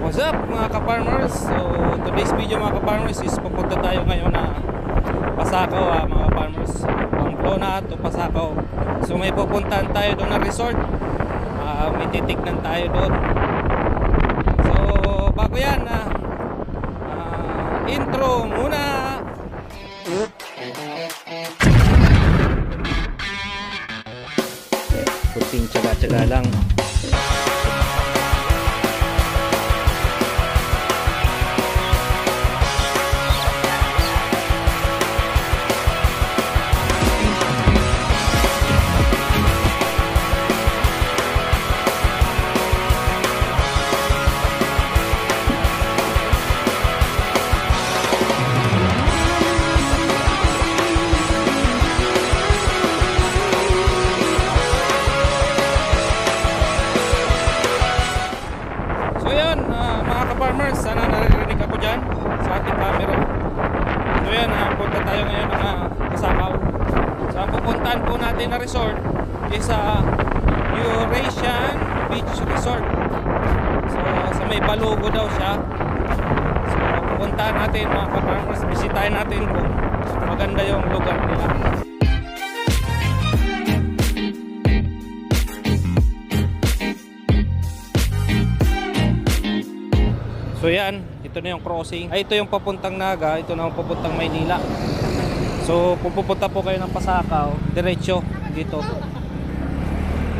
What's up mga ka-farmers? So today's video mga ka-farmers is pupunta tayo ngayon na Pasakaw mga ka-farmers, Pamplona to Pasakaw. So may pupuntahan tayo doon na resort, may titignan tayo doon. So bago yan intro muna. Kunting tsaga-tsaga lang. Farmers, sana naririnig ako dyan sa ating camera. So yan, punta tayo ngayon ng Pasakaw. So ang pupuntahan po natin na resort is Eurasian Beach Resort. So sa may Balogo daw siya. So pupuntahan natin mga ka-farmers, bisitahin natin kung maganda yung lugar nila. So yan, ito na yung crossing. Ito yung papuntang Naga, ito na yung papuntang Maynila. So kung pupunta po kayo ng Pasakaw, diretso dito.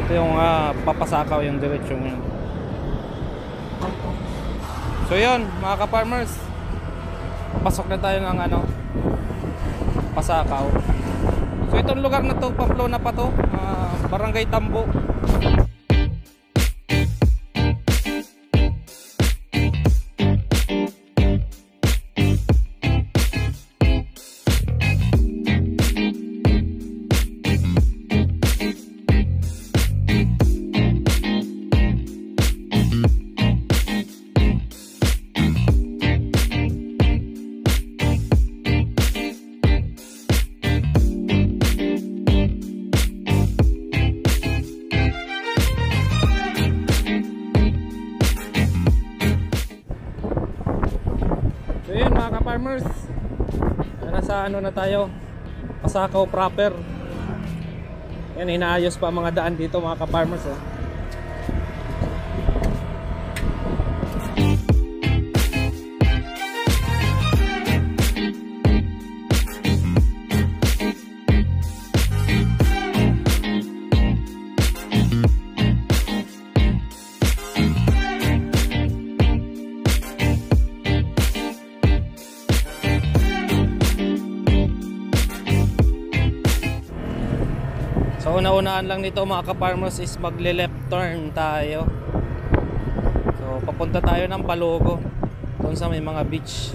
Ito yung papasakaw, yung diretso ngayon. So yun, mga ka-farmers, papasok na tayo ng Pasakaw. So itong lugar na to, Pamplona pa to, Barangay Tambo. Farmers, nasa na tayo, Pasakaw proper. Yan, inaayos pa mga daan dito mga ka-farmers. So una-unaan lang nito mga ka-farmers is magle-left turn tayo. So papunta tayo ng Balogo, doon sa may mga beach.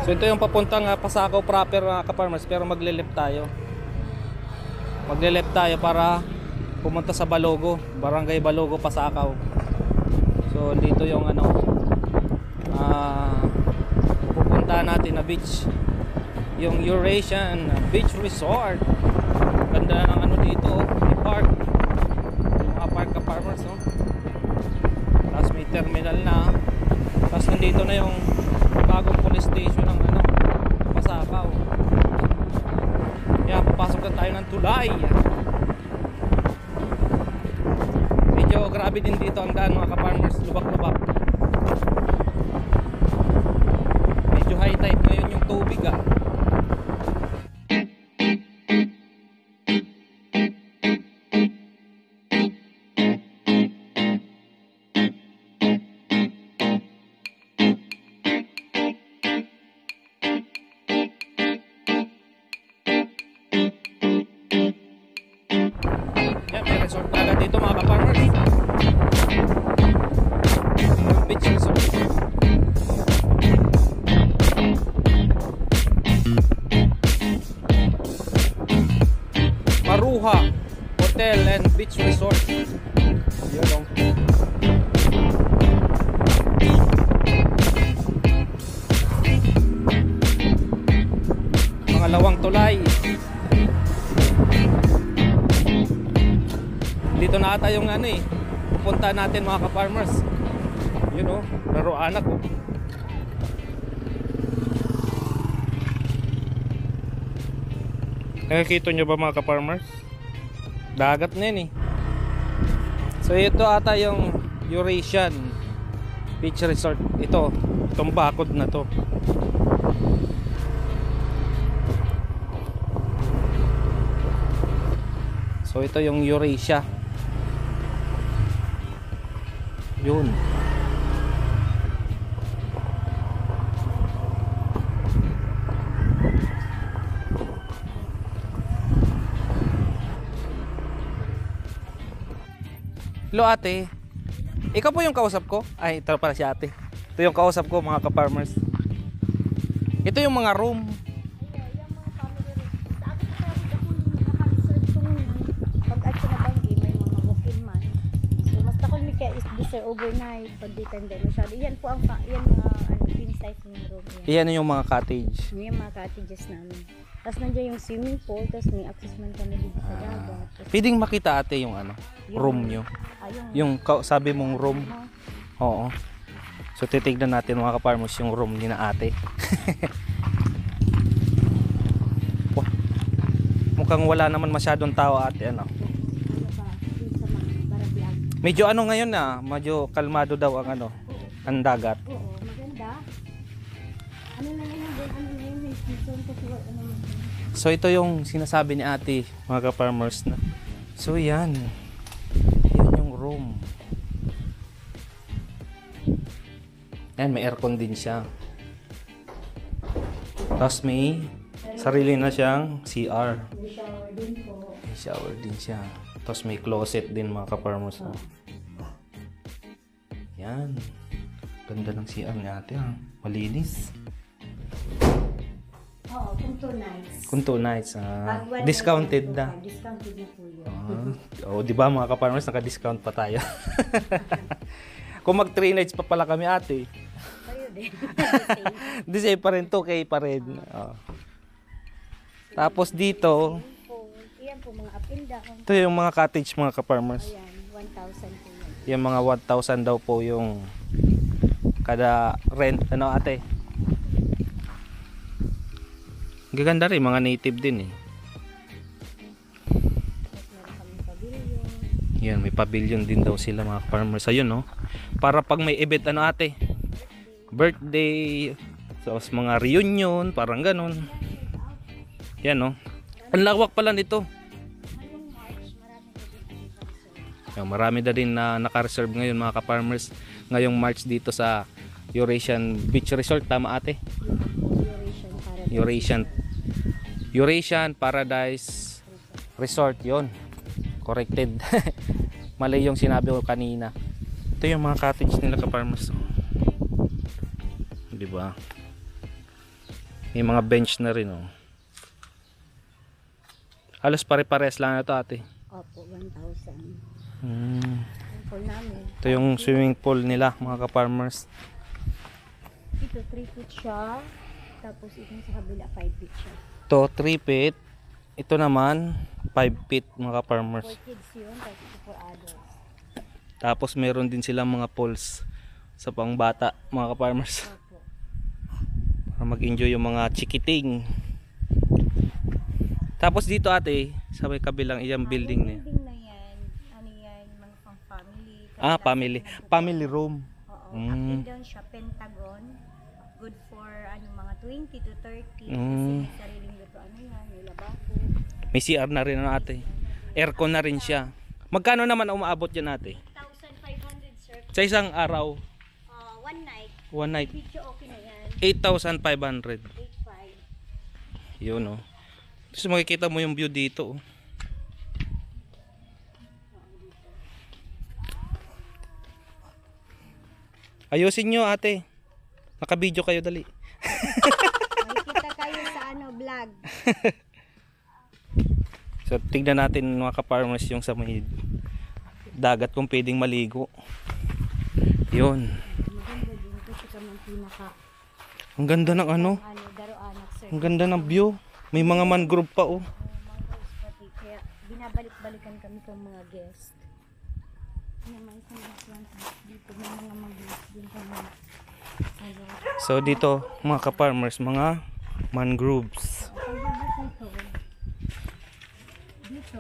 So ito yung papuntang Pasakaw proper mga ka-farmers, pero magle-left tayo. Magle-left tayo para pumunta sa Balogo, Barangay Balogo, Pasakaw. So dito yung pupuntahan natin na beach, yung Eurasian Beach Resort. Ganda ng dito, may park, yung mga park ka-farmers, no? Tapos may terminal na, tapos nandito na yung bagong police station ng Pasakaw. Kaya papasok na tayo ng tulay. Medyo grabe din dito ang daan mga ka-farmers, lubak-lubak. High tide ngayon yung tubig Yan, may resort na agad dito mga ka-farmers. Beach resort. Maruha Hotel and Beach Resort. Yun lang. Pangalawang tulay. Dito na ata yung ano eh, pupunta natin mga ka-farmers. Yun oh, laro anak oh. Nakikita nyo ba mga ka-farmers? Dagat na yun eh. So ito ata yung Eurasian Beach Resort. Itong bakod na to. So ito yung Eurasia. Yun. Hello ate. Ikaw po yung kausap ko? Ay, ito pala si ate. Ito yung kausap ko mga ka-farmers. Ito yung mga room. Sir, overnight, pag depende masyado. Yan po ang yan mga queen size ng room. Yan yung mga cottage. Yan mga cottages namin. Tapos nandiyan yung swimming pool, tapos may access man kami dito sa dagat. Pwedeng makita ate yung ano, room nyo. Yung sabi mong room. Oo. So titignan natin mga ka-farmers yung room ni na ate. Mukhang wala naman masyadong tao ate ano. Medyo ano ngayon na, medyo kalmado daw ang ano, ang dagat. Oo, maganda. Ano na yun, So ito yung sinasabi ni ate, mga ka-farmers na. So yan. Yan yung room. Yan, may aircon din siya. Tapos may sarili na siyang CR. May shower din po. May shower din siya. Tapos may closet din mga ka-farmers. Yan. Ganda ng CR ni ate ha. Malinis. Oo, kung 2 nights. Kung 2 nights. Discounted na. Discounted na po yun. Oh, di ba mga ka-farmers, naka-discount pa tayo. Kung mag 3 nights pa pala kami ate. Kayo din. Di same pa rin, 2K pa rin. Tapos dito, Yan po, mga up and down. ito yung mga cottage mga ka-farmers. Ayan, 1,000 po yan. Yung mga 1,000 daw po yung kada rent. Ano ate? Gaganda rin, mga native din eh. Tapos meron kaming pavilion. Yan, may pavilion din daw sila mga farmers. Ayun no. Para pag may event ano ate, birthday, so mga reunion, parang ganun. Yan no. Ang lawak pala nito. Ngayong March, marami na din naka-reserve. Yan, marami na din na naka-reserve ngayon mga ka-farmers. Ngayong March dito sa Eurasian Beach Resort, tama ate? Eurasian Paradise Resort, yon. Corrected. Mali yung sinabi ko kanina. Ito yung mga cottage nila ka-farmers. Di ba? May mga bench na rin oh. Halos pare-pares lang na ito ate. Opo, 1,000. Yung pool namin. Ito yung swimming pool nila mga ka-farmers. Ito 3 feet siya. Tapos itong sa kabila 5 feet siya. Ito 3 feet. Ito naman 5 feet mga ka-farmers. For kids yun, tapos ito for adults. Tapos meron din silang mga pools sa pangbata mga ka-farmers. Opo. Para mag-enjoy yung mga chikiting. Tapos dito ate, sa may kabilang iyang building na yan. Building na yan, ano yan, mga pang family. Family. Family room. Oo, up and down siya, pentagon. Good for ano mga 20 to 30. Kasi may sariling luto, ano yan, may lababo. May CR na rin ano ate. Aircon na rin siya. Magkano naman umaabot yan ate? 8,500 sir. Sa isang araw? One night. One night. Video okay na yan. 8,500. 8,500. Yun oh. Tapos makikita mo yung view dito oh. Ayusin nyo ate. Naka-video kayo dali. Makikita kayo sa ano vlog. So tignan natin mga ka-farmers yung sa may dagat kung pwedeng maligo. Yun. Maganda din kasi kami pinaka Ang ganda ng ano. daro-anak sir. Ang ganda ng view. May mga mangrove pa oh. Mangroves pati. Kaya binabalik-balikan kami ng mga guest. naman sa mga plants dito. May mga mag-groups din kami. Ano, So dito mga ka-farmers, mga mangroves. pagbabas ito. Dito.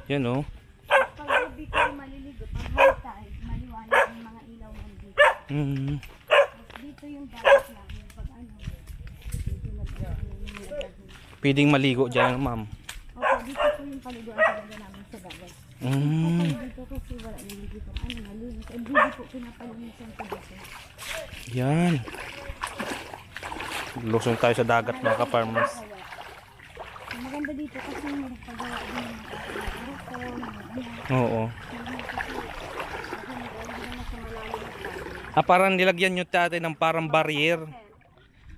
Yan oh. Pag gabi kayo maliligo, pag high tide, maliwanag yung mga ilaw nandito. Mm. Tapos dito yung dagat namin. Pag ano, dito nag-ano. Pwedeng maligo dyan, ma'am. Opo, dito po yung paliguan talaga namin sa dagat. Mm. Okay, dito kasi wala nang dito. Ano, malinis. And dito po pinapalinisan ko dito. Yan. Lusong tayo sa dagat mga ka-farmers. Kaya, ang maganda dito kasi nagpagawa din ng grupo, Oo. Parang nilagyan nyo tate ng parang barrier.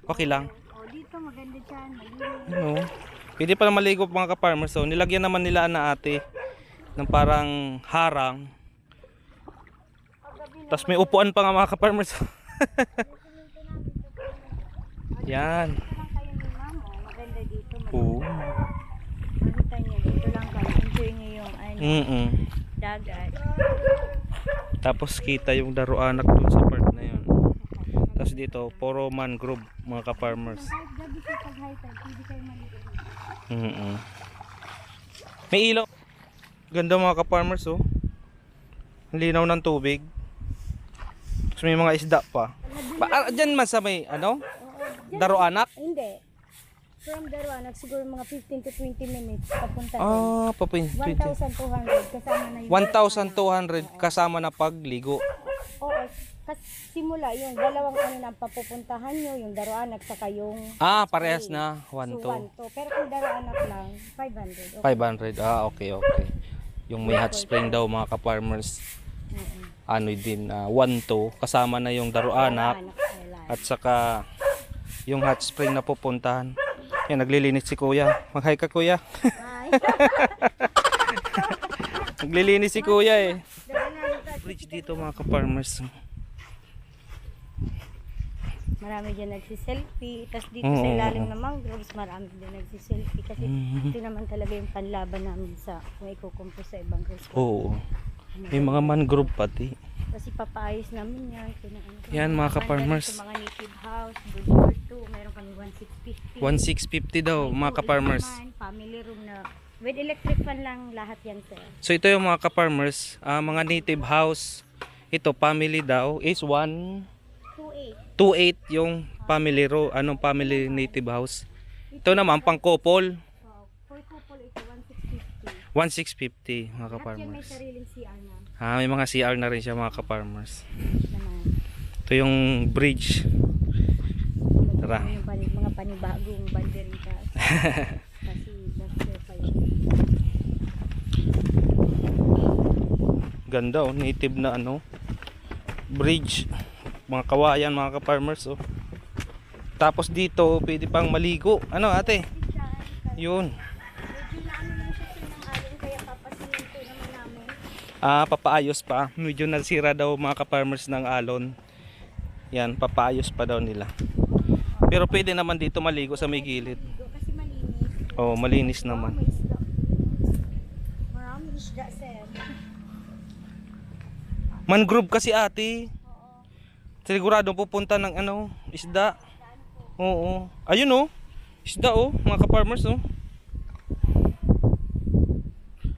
Okay lang. O, dito maganda dyan, malinis. Ano? Pwede pala maligo mga ka-farmers. So, nilagyan naman nila na ate ng parang harang. Tapos may upuan pa nga mga ka-farmers. Yan. Dito lang kayo ni Mamo, maganda dito. Oo. Makita niyo, dito lang kayo. Enjoy niyo yung ano, dagat. Tapos kita yung daruanak dun sa part na yun. Tapos dito, puro mangrove mga ka-farmers. Kahit gabi sa pag-high tide, pwede kayo maligo. May ilaw. Ganda mga ka-farmers oh. Ang linaw ng tubig. Tapos may mga isda pa. Diyan man sa may ano? Daruanak? Hindi. From Daruanak, siguro mga 15 to 20 minutes papunta. Papin. 1,200 kasama na yung 1,200 kasama na pagligo. Oo, kasi simula yung dalawang ano na papupuntahan nyo, yung Daruanak saka yung Parehas na. 1 so, 2. 1 to. Pero kung Daruanak lang, 500. 500. Okay. Okay. Yung may hot spring daw mga ka-farmers. Ano din 1 2 kasama na yung daruanak at saka yung hot spring na pupuntahan. Yan, naglilinis si kuya. Mag-hi ka kuya. Naglilinis si kuya eh. Bridge dito mga ka-farmers. Marami dyan nagsiselfie. Tapos dito sa ilalim ng mangroves, marami din nagsiselfie. Kasi ito naman talaga yung panlaban namin sa kung ikukumpos sa ibang resort. Oo. May mga mangrove pati. Kasi papaayos namin yan. Yan mga ka-farmers. Sa mga native house, good for 2, meron kami 1,650. 1,650 daw mga ka-farmers. Family room na with electric fan lang lahat yan sir. So ito yung mga ka-farmers, mga native house. Ito family daw is 2,800. 2,800 yung family family native house. Ito naman pang couple. For couple ito 1,650. 1,650 mga Lahat yan may ka-farmers. sariling CR na May mga CR na rin siya mga ka-farmers. naman. Ito yung bridge. Tara. Yung mga panibagong banderitas. Kasi last year pa yun. Ganda native na bridge. Mga kawayan mga ka-farmers oh. Tapos dito pwede pang maligo. Ano ate? Yun. Medyo na lang siya ng alon kaya papasinto naman namin. Papaayos pa. Medyo nasira daw mga ka-farmers ng alon. Yan, papaayos pa daw nila. Pero pwede naman dito maligo sa may gilid. Kasi malinis. Oh, malinis naman. May isda. Maraming isda sir. Mangrove kasi ate. Sigurado pupunta ng isda. Oo. Ayun oh. Isda oh, mga ka-farmers oh.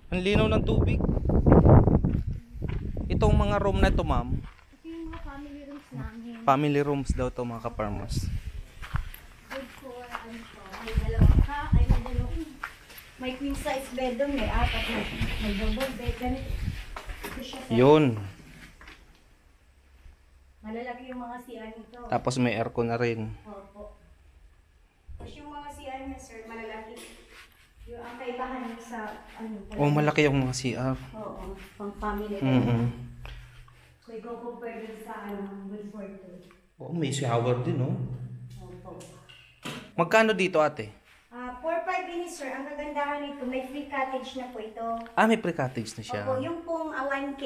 Ang linaw ng tubig. Itong mga room na ito, ma'am. Ito yung mga family rooms namin. Family rooms daw to mga ka-farmers. Good for may dalawang may queen size bedroom, may apat na. May double bed, ganito. Ito siya sir. Yun. Malalaki yung mga CR nito. Tapos may aircon na rin. Opo. Tapos yung mga CR niya, sir, malalaki. Yung ang kaibahan niya sa, Oh, malaki yung mga CR. Oo, pang family. So, i-compare dun sa, good for two. Oh, may shower din oh. Opo. Magkano dito ate? 4-5 ini, sir. Ang kagandahan nito, may free cottage na po ito. May pre-cottage na siya. Opo, yung pong 1K,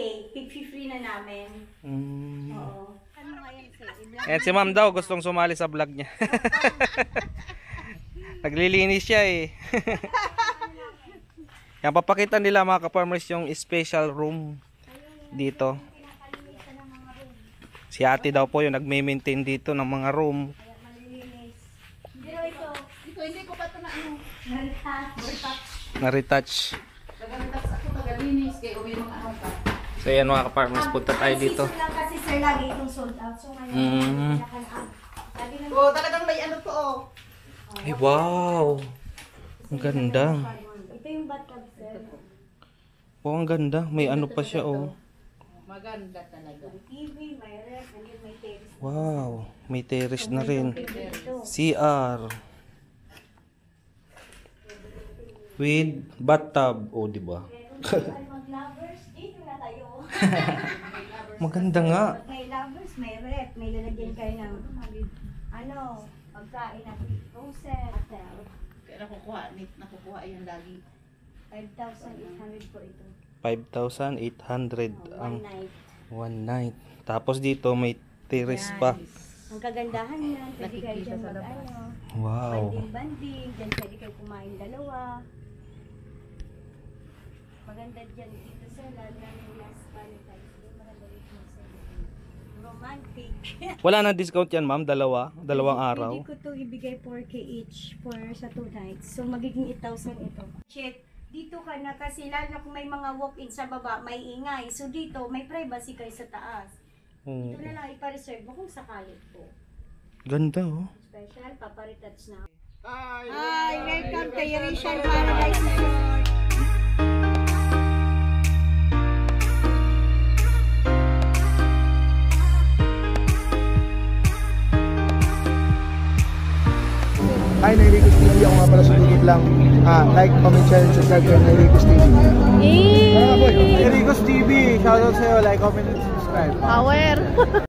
free na namin. Oo. Ano nga yan, sir? Yan si ma'am daw gustong sumali sa vlog niya. Naglilinis siya eh. Yan, papakita nila mga ka-farmers yung special room dito. Pinapalinisan ng mga room. Si ate daw po yung nagme-maintain dito ng mga room. Kaya malilinis. Pero ito, Hindi ko pa ito na ano. nalitas. Na-retouch. Nagalitas ako, nagalinis. Kaya may mga ano pa. So yan mga ka-farmers, punta tayo dito. Season lang kasi sir, lagi itong sold out. So ngayon, lagi lang. Oh, talagang may ano to oh. Ay wow! Ang ganda. Ito yung bathtub sir. Oh, ang ganda. May ano pa siya oh. Maganda talaga. May TV, may ref, and then may terrace. Wow, may terrace na rin. Ito. CR. With bathtub. Oh, di ba? Mag-lovers, dito na tayo. Maganda nga. Pag may lovers, may ref, may lalagyan kayo ng ano, pagkain na frozen, hotel. Kaya nakukuha yan lagi. 5,800 po ito. 5,800 One ang night. one night. Tapos dito may terrace pa. Ang kagandahan niyan, pwede kayo dyan mag-ano. Wow. Banding-banding, dyan pwede kayo kumain dalawa. Maganda dyan dito sa lalo na yung last Valentine's Day. Maganda dito sa romantic. Wala na discount yan, ma'am? Dalawang araw. Pwede ko to ibigay 4K each for sa 2 nights. So magiging 8,000 ito. Shit, dito ka na kasi lalo na kung may mga walk-in sa baba, may ingay. So dito, may privacy kayo sa taas. Oh, Ito na lang ipareserve mo kung sakali po. ganda oh. Special, paparetouch na. Hi! Hi, welcome to Eurasian Paradise Resort. Hi, Nairicos TV. Ako nga pala sumunod lang. Like, comment, share, and subscribe kay Nairicos TV. Nairicos TV. Shoutout sa'yo. Like, comment, and subscribe. Power!